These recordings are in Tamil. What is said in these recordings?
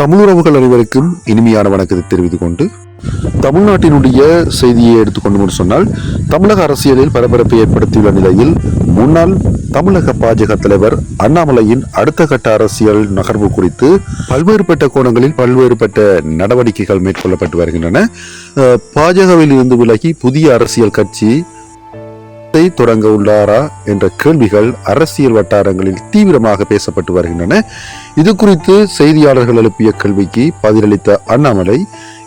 தமிழுறவுகள் அனைவருக்கும் இனிமையான வணக்கத்தை தெரிவித்துக் கொண்டு தமிழ்நாட்டினுடைய செய்தியை எடுத்துக்கொண்டு சொன்னால், தமிழக அரசியலில் பரபரப்பை ஏற்படுத்தியுள்ள நிலையில் முன்னாள் தமிழக பாஜக தலைவர் அண்ணாமலையின் அடுத்த கட்ட அரசியல் நகர்வு குறித்து பல்வேறுபட்ட கோணங்களில் பல்வேறுபட்ட நடவடிக்கைகள் மேற்கொள்ளப்பட்டு வருகின்றன. பாஜகவில் இருந்து விலகி புதிய அரசியல் கட்சி தொடங்க உள்ளாரா என்ற கேள்விகள் அரசியல் வட்டாரங்களில் தீவிரமாக பேசப்பட்டு வருகின்றன. இது குறித்து செய்தியாளர்கள் எழுப்பிய கேள்விக்கு பதிலளித்த அண்ணாமலை,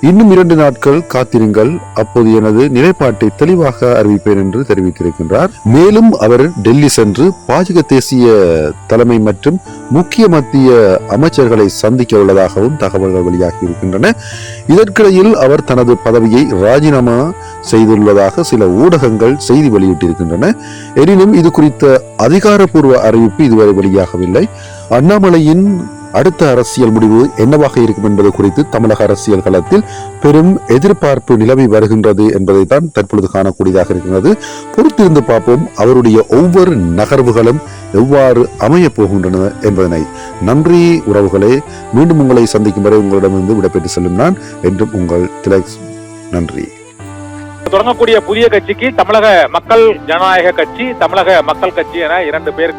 இன்னும் 2 நாட்கள் காத்திருங்கள், அப்போது எனது நிலைப்பாட்டை தெளிவாக அறிவிப்பேன் என்று தெரிவித்திருக்கின்றார். மேலும் அவர் டெல்லி சென்று பாஜக தேசிய தலைமை மற்றும் முக்கிய மத்திய அமைச்சர்களை சந்திக்க உள்ளதாகவும் தகவல்கள் வெளியாகி இருக்கின்றன. இதற்கிடையில் அவர் தனது பதவியை ராஜினாமா செய்துள்ளதாக சில ஊடகங்கள் செய்தி வெளியிட்டிருக்கின்றன. எனினும் இது குறித்த அதிகாரப்பூர்வ அறிவிப்பு இதுவரை வெளியாகவில்லை. அண்ணாமலையின் அடுத்த அரசியல் முடிவு என்னவாக இருக்கும் என்பது குறித்து தமிழக அரசியல் களத்தில் பெரும் எதிர்பார்ப்பு நிலவி வருகின்றது என்பதை தான் தற்பொழுது காணக்கூடியதாக இருக்கிறது. பொறுத்திருந்து பார்ப்போம் அவருடைய ஒவ்வொரு நகர்வுகளும் எவ்வாறு அமைய போகின்றன என்பதனை. நன்றி உறவுகளே. மீண்டும் உங்களை சந்திக்கும் வரை உங்களிடமிருந்து விடைபெற்று செல்லும் நான் என்றும் உங்கள் திலக். நன்றி. தொடங்கக்கூடிய புதிய கட்சிக்கு தமிழக மக்கள் ஜனநாயக கட்சி, தமிழக மக்கள் கட்சி என 2 பேர்